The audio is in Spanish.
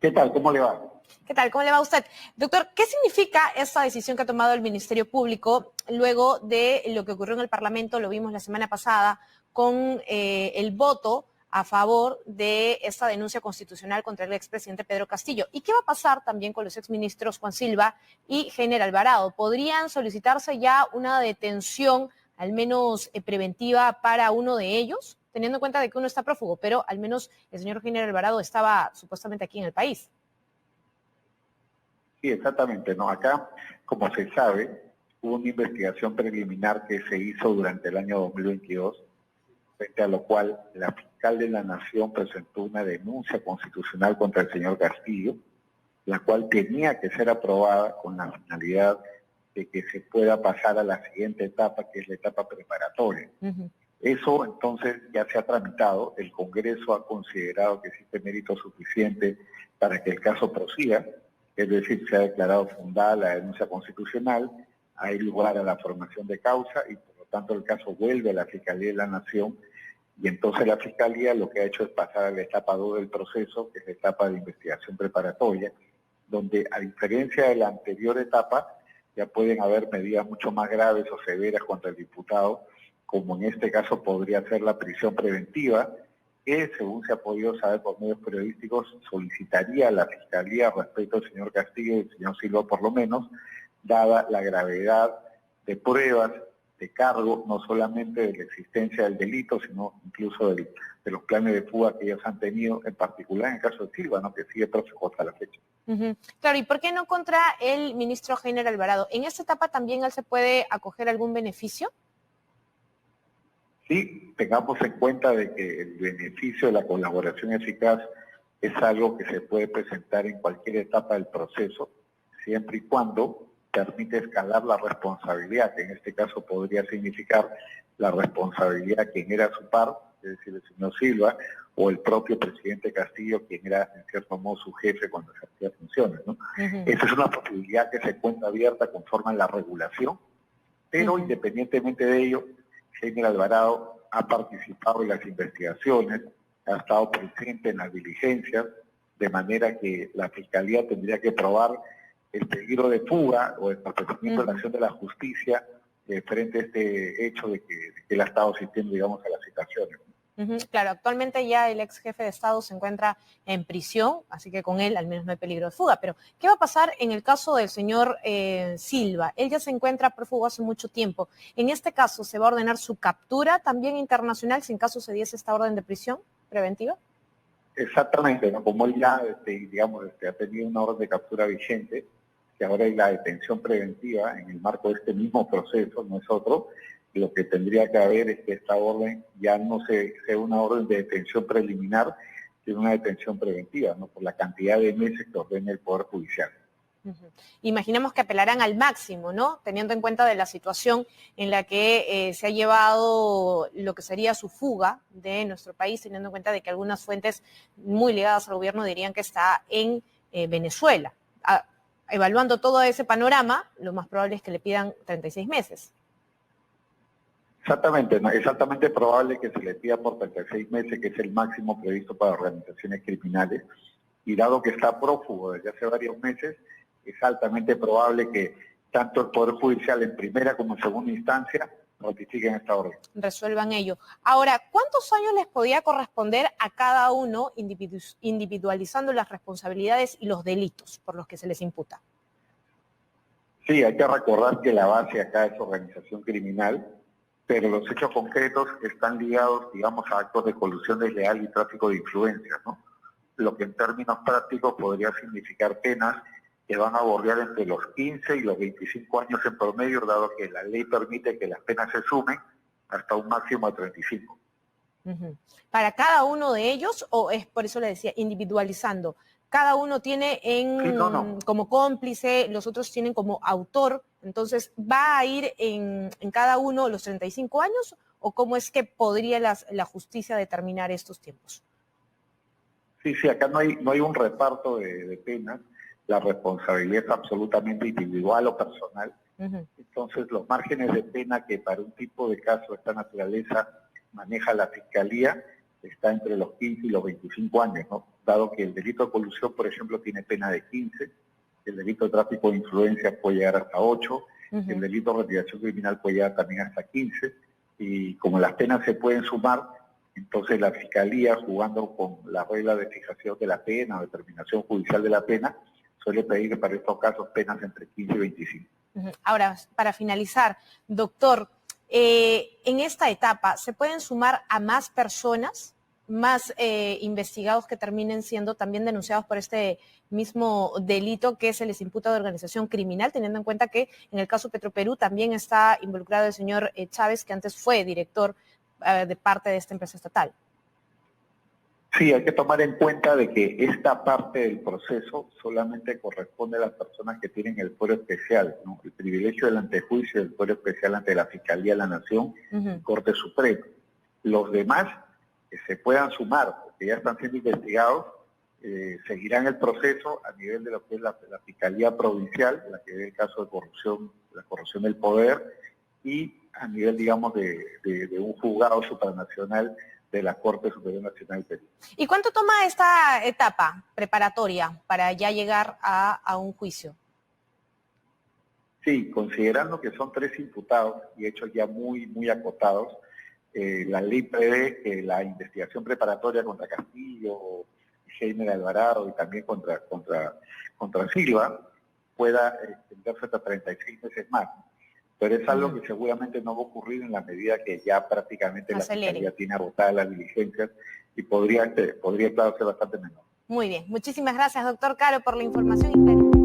¿Qué tal? ¿Cómo le va? ¿Qué tal? ¿Cómo le va a usted? Doctor, ¿qué significa esta decisión que ha tomado el Ministerio Público luego de lo que ocurrió en el Parlamento? Lo vimos la semana pasada con el voto a favor de esta denuncia constitucional contra el expresidente Pedro Castillo. ¿Y qué va a pasar también con los exministros Juan Silva y Heiner Alvarado? ¿Podrían solicitarse ya una detención, al menos preventiva, para uno de ellos? Teniendo en cuenta de que uno está prófugo, pero al menos el señor Heiner Alvarado estaba supuestamente aquí en el país. Sí, exactamente. No, acá, como se sabe, hubo una investigación preliminar que se hizo durante el año 2022, frente a lo cual la fiscal de la Nación presentó una denuncia constitucional contra el señor Castillo, la cual tenía que ser aprobada con la finalidad de que se pueda pasar a la siguiente etapa, que es la etapa preparatoria. Eso entonces ya se ha tramitado, el Congreso ha considerado que existe mérito suficiente para que el caso prosiga, es decir, se ha declarado fundada la denuncia constitucional, hay lugar a la formación de causa y por lo tanto el caso vuelve a la Fiscalía de la Nación y entonces la Fiscalía lo que ha hecho es pasar a la etapa 2 del proceso, que es la etapa de investigación preparatoria, donde a diferencia de la anterior etapa ya pueden haber medidas mucho más graves o severas contra el diputado, como en este caso podría ser la prisión preventiva, que según se ha podido saber por medios periodísticos, solicitaría a la Fiscalía respecto al señor Castillo y al señor Silva por lo menos, dada la gravedad de pruebas, de cargo, no solamente de la existencia del delito, sino incluso de los planes de fuga que ellos han tenido, en particular en el caso de Silva, ¿no? Que sigue prófugo hasta la fecha. Claro, ¿y por qué no contra el ministro Heiner Alvarado? ¿En esta etapa también él se puede acoger algún beneficio? Sí, tengamos en cuenta de que el beneficio de la colaboración eficaz es algo que se puede presentar en cualquier etapa del proceso, siempre y cuando permite escalar la responsabilidad, que en este caso podría significar la responsabilidad de quien era su par, es decir, el señor Silva, o el propio presidente Castillo, quien era en cierto modo su jefe cuando ejercía funciones, ¿no? Esa es una posibilidad que se encuentra abierta conforme a la regulación, pero independientemente de ello, Heiner Alvarado ha participado en las investigaciones, ha estado presente en las diligencias, de manera que la Fiscalía tendría que probar el peligro de fuga o el procesamiento de la acción de la justicia frente a este hecho de que él ha estado asistiendo, digamos, a las citaciones. Claro, actualmente ya el ex jefe de Estado se encuentra en prisión, así que con él al menos no hay peligro de fuga. Pero, ¿qué va a pasar en el caso del señor Silva? Él ya se encuentra prófugo hace mucho tiempo. En este caso, ¿se va a ordenar su captura también internacional si en caso se diese esta orden de prisión preventiva? Exactamente, ¿no? Como él ya, digamos, ha tenido una orden de captura vigente, que ahora hay la detención preventiva en el marco de este mismo proceso, no es otro, lo que tendría que haber es que esta orden ya no sea una orden de detención preliminar, sino una detención preventiva, ¿no? Por la cantidad de meses que ordena el Poder Judicial. Imaginamos que apelarán al máximo, ¿no? Teniendo en cuenta de la situación en la que se ha llevado lo que sería su fuga de nuestro país, teniendo en cuenta de que algunas fuentes muy ligadas al gobierno dirían que está en Venezuela. Evaluando todo ese panorama, lo más probable es que le pidan 36 meses. Exactamente, ¿no? Exactamente probable que se le pida por 36 meses, que es el máximo previsto para organizaciones criminales, y dado que está prófugo desde hace varios meses, es altamente probable que tanto el Poder Judicial en primera como en segunda instancia ratifiquen esta orden. Resuelvan ello. Ahora, ¿cuántos años les podía corresponder a cada uno individualizando las responsabilidades y los delitos por los que se les imputa? Sí, hay que recordar que la base acá es organización criminal, pero los hechos concretos están ligados, digamos, a actos de colusión desleal y tráfico de influencias, ¿no? Lo que en términos prácticos podría significar penas que van a bordear entre los 15 y los 25 años en promedio, dado que la ley permite que las penas se sumen hasta un máximo de 35. ¿Para cada uno de ellos o es, por eso le decía, individualizando? Cada uno tiene como cómplice, los otros tienen como autor, entonces ¿va a ir en cada uno los 35 años o cómo es que podría la justicia determinar estos tiempos? Sí, acá no hay un reparto de penas, la responsabilidad es absolutamente individual o personal. Entonces los márgenes de pena que para un tipo de caso de esta naturaleza maneja la Fiscalía está entre los 15 y los 25 años, ¿no? dado que el delito de colusión, por ejemplo, tiene pena de 15, el delito de tráfico de influencia puede llegar hasta 8, el delito de organización criminal puede llegar también hasta 15, y como las penas se pueden sumar, entonces la Fiscalía, jugando con la regla de fijación de la pena o determinación judicial de la pena, suele pedir que para estos casos penas entre 15 y 25. Ahora, para finalizar, doctor, en esta etapa, ¿se pueden sumar a más personas, más investigados que terminen siendo también denunciados por este mismo delito que se les imputa de organización criminal, teniendo en cuenta que en el caso Petroperú también está involucrado el señor Chávez, que antes fue director de parte de esta empresa estatal? Sí, hay que tomar en cuenta de que esta parte del proceso solamente corresponde a las personas que tienen el fuero especial, ¿no? El privilegio del antejuicio del fuero especial ante la Fiscalía de la Nación y Corte Suprema. Los demás que se puedan sumar, porque ya están siendo investigados, seguirán el proceso a nivel de lo que es la Fiscalía Provincial, la que ve el caso de corrupción, la corrupción del poder, y a nivel, digamos, de un juzgado supranacional de la Corte Superior Nacional del Perú. ¿Y cuánto toma esta etapa preparatoria para ya llegar a un juicio? Sí, considerando que son 3 imputados y hechos ya muy acotados, la ley prevé que la investigación preparatoria contra Castillo, Heiner Alvarado y también contra Silva pueda extenderse hasta 36 meses más. Pero es algo que seguramente no va a ocurrir en la medida que ya prácticamente la Fiscalía tiene agotadas las diligencias y podría claro, ser bastante menor. Muy bien. Muchísimas gracias, doctor Caro, por la información.